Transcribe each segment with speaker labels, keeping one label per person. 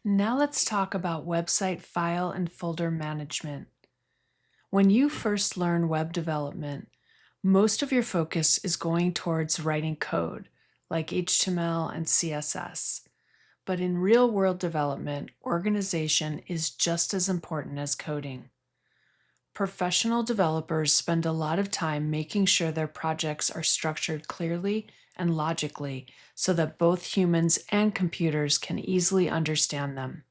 Speaker 1: Now let's talk about website file and folder management. When you first learn web development, most of your focus is going towards writing code, like HTML and CSS. But in real-world development, organization is just as important as coding. Professional developers spend a lot of time making sure their projects are structured clearly and logically so that both humans and computers can easily understand them.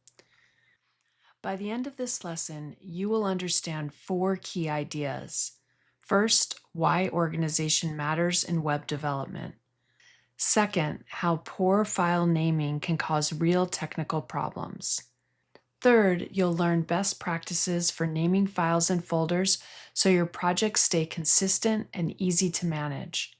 Speaker 1: By the end of this lesson, you will understand 4 key ideas. First, why organization matters in web development. Second, how poor file naming can cause real technical problems. Third, you'll learn best practices for naming files and folders so your projects stay consistent and easy to manage.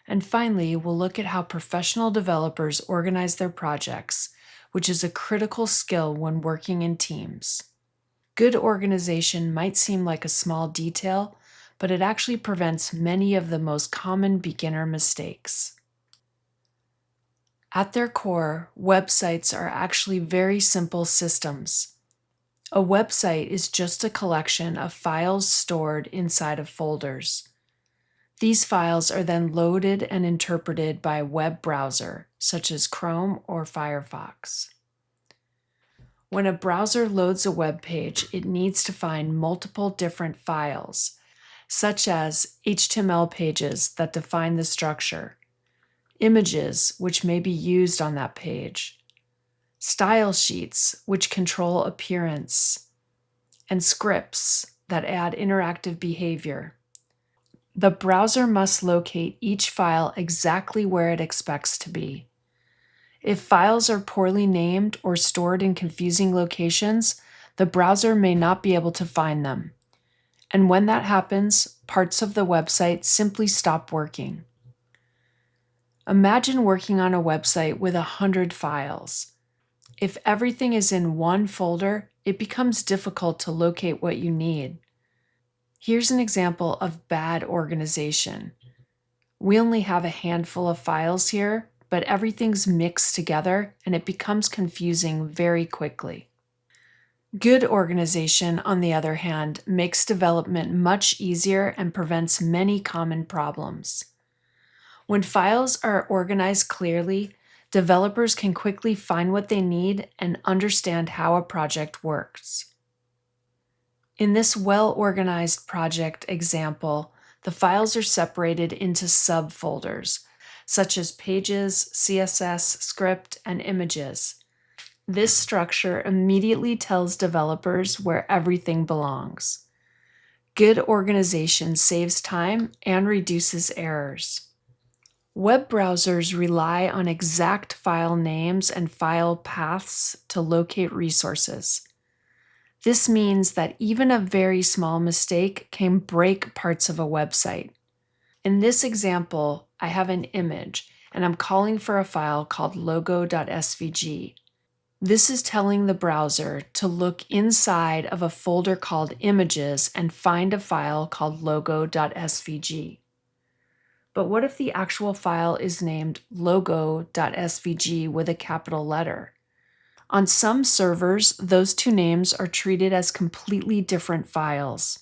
Speaker 1: And finally, we'll look at how professional developers organize their projects, which is a critical skill when working in teams. Good organization might seem like a small detail, but it actually prevents many of the most common beginner mistakes. At their core, websites are actually very simple systems. A website is just a collection of files stored inside of folders. These files are then loaded and interpreted by a web browser, such as Chrome or Firefox. When a browser loads a web page, it needs to find multiple different files, such as HTML pages that define the structure, images which may be used on that page, style sheets which control appearance, and scripts that add interactive behavior. The browser must locate each file exactly where it expects to be. If files are poorly named or stored in confusing locations, the browser may not be able to find them. And when that happens, parts of the website simply stop working. Imagine working on a website with 100 files. If everything is in one folder, it becomes difficult to locate what you need. Here's an example of bad organization. We only have a handful of files here, but everything's mixed together and it becomes confusing very quickly. Good organization, on the other hand, makes development much easier and prevents many common problems. When files are organized clearly, developers can quickly find what they need and understand how a project works. In this well-organized project example, the files are separated into subfolders, such as pages, CSS, script, and images. This structure immediately tells developers where everything belongs. Good organization saves time and reduces errors. Web browsers rely on exact file names and file paths to locate resources. This means that even a very small mistake can break parts of a website. In this example, I have an image, and I'm calling for a file called logo.svg. This is telling the browser to look inside of a folder called images and find a file called logo.svg. But what if the actual file is named logo.svg with a capital letter? On some servers, those two names are treated as completely different files.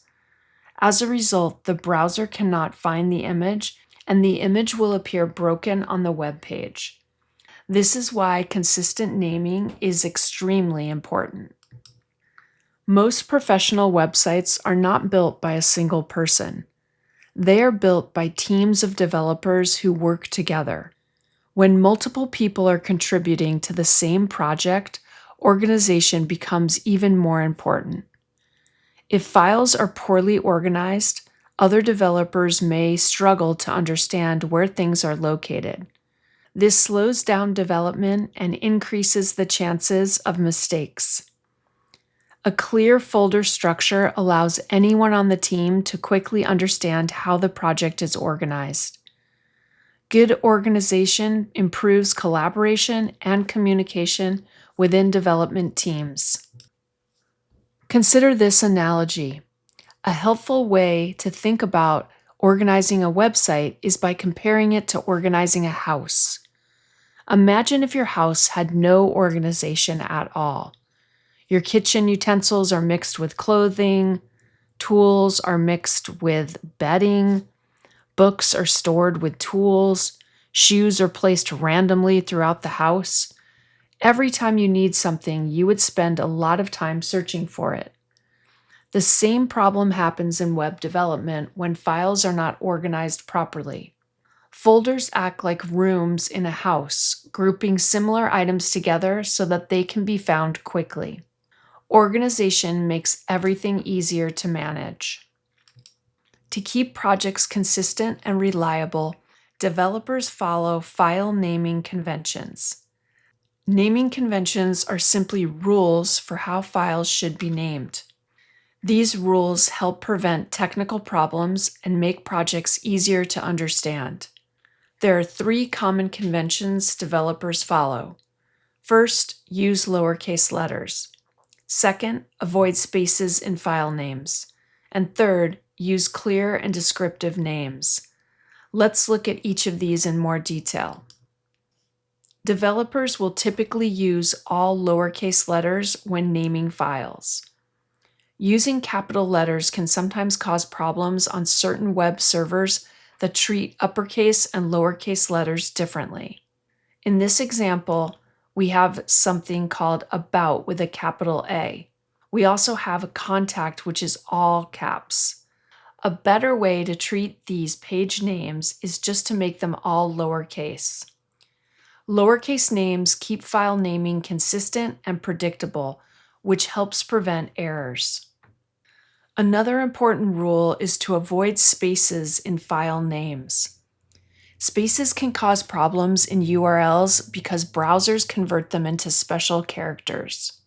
Speaker 1: As a result, the browser cannot find the image, and the image will appear broken on the web page. This is why consistent naming is extremely important. Most professional websites are not built by a single person. They are built by teams of developers who work together. When multiple people are contributing to the same project, organization becomes even more important. If files are poorly organized, other developers may struggle to understand where things are located. This slows down development and increases the chances of mistakes. A clear folder structure allows anyone on the team to quickly understand how the project is organized. Good organization improves collaboration and communication within development teams. Consider this analogy. A helpful way to think about organizing a website is by comparing it to organizing a house. Imagine if your house had no organization at all. Your kitchen utensils are mixed with clothing, tools are mixed with bedding, books are stored with tools, shoes are placed randomly throughout the house. Every time you need something, you would spend a lot of time searching for it. The same problem happens in web development when files are not organized properly. Folders act like rooms in a house, grouping similar items together so that they can be found quickly. Organization makes everything easier to manage. To keep projects consistent and reliable, developers follow file naming conventions. Naming conventions are simply rules for how files should be named. These rules help prevent technical problems and make projects easier to understand. There are 3 common conventions developers follow. First, use lowercase letters. Second, avoid spaces in file names. And third, use clear and descriptive names. Let's look at each of these in more detail. Developers will typically use all lowercase letters when naming files. Using capital letters can sometimes cause problems on certain web servers that treat uppercase and lowercase letters differently. In this example, we have something called about with a capital A. We also have a contact, which is all caps. A better way to treat these page names is just to make them all lowercase. Lowercase names keep file naming consistent and predictable, which helps prevent errors. Another important rule is to avoid spaces in file names. Spaces can cause problems in URLs because browsers convert them into special characters.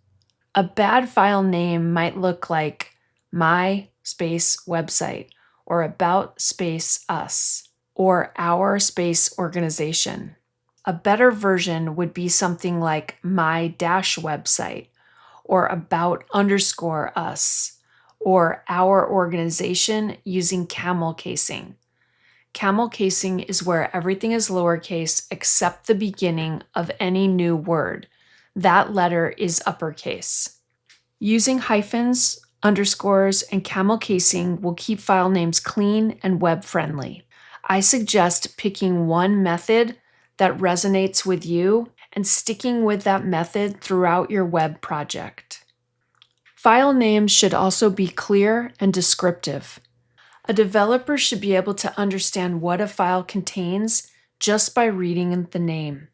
Speaker 1: A bad file name might look like my space website, or about space us, or our space organization. A better version would be something like my dash website, or about underscore us, or our organization using camel casing. Camel casing is where everything is lowercase except the beginning of any new word. That letter is uppercase. Using hyphens, underscores, and camel casing will keep file names clean and web-friendly. I suggest picking one method that resonates with you and sticking with that method throughout your web project. File names should also be clear and descriptive. A developer should be able to understand what a file contains just by reading the name.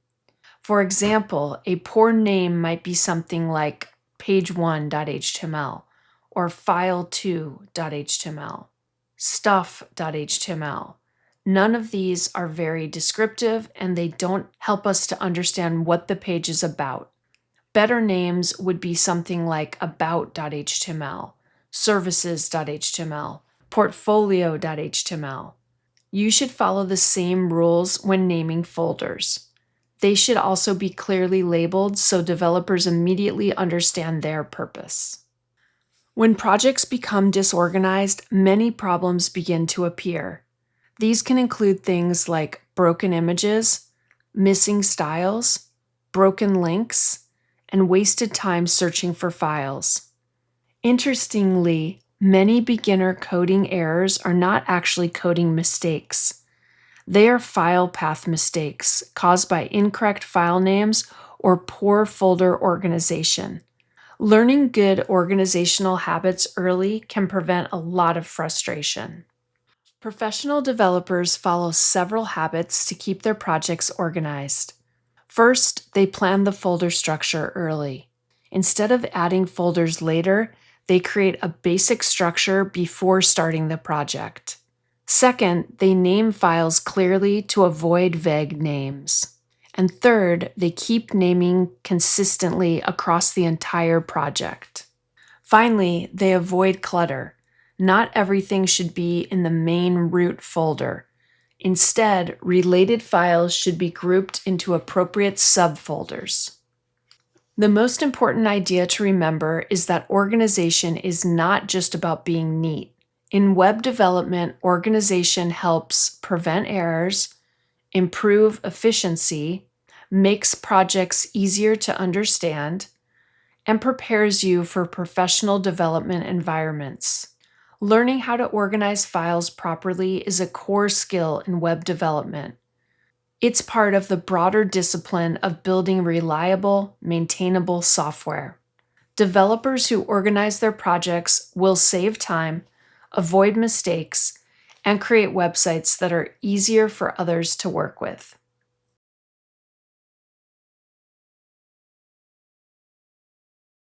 Speaker 1: For example, a poor name might be something like page1.html or file2.html, stuff.html. None of these are very descriptive and they don't help us to understand what the page is about. Better names would be something like about.html, services.html, portfolio.html. You should follow the same rules when naming folders. They should also be clearly labeled so developers immediately understand their purpose. When projects become disorganized, many problems begin to appear. These can include things like broken images, missing styles, broken links, and wasted time searching for files. Interestingly, many beginner coding errors are not actually coding mistakes. They are file path mistakes caused by incorrect file names or poor folder organization. Learning good organizational habits early can prevent a lot of frustration. Professional developers follow several habits to keep their projects organized. First, they plan the folder structure early. Instead of adding folders later, they create a basic structure before starting the project. Second, they name files clearly to avoid vague names. And third, they keep naming consistently across the entire project. Finally, they avoid clutter. Not everything should be in the main root folder. Instead, related files should be grouped into appropriate subfolders. The most important idea to remember is that organization is not just about being neat. In web development, organization helps prevent errors, improve efficiency, makes projects easier to understand, and prepares you for professional development environments. Learning how to organize files properly is a core skill in web development. It's part of the broader discipline of building reliable, maintainable software. Developers who organize their projects will save time, avoid mistakes, and create websites that are easier for others to work with.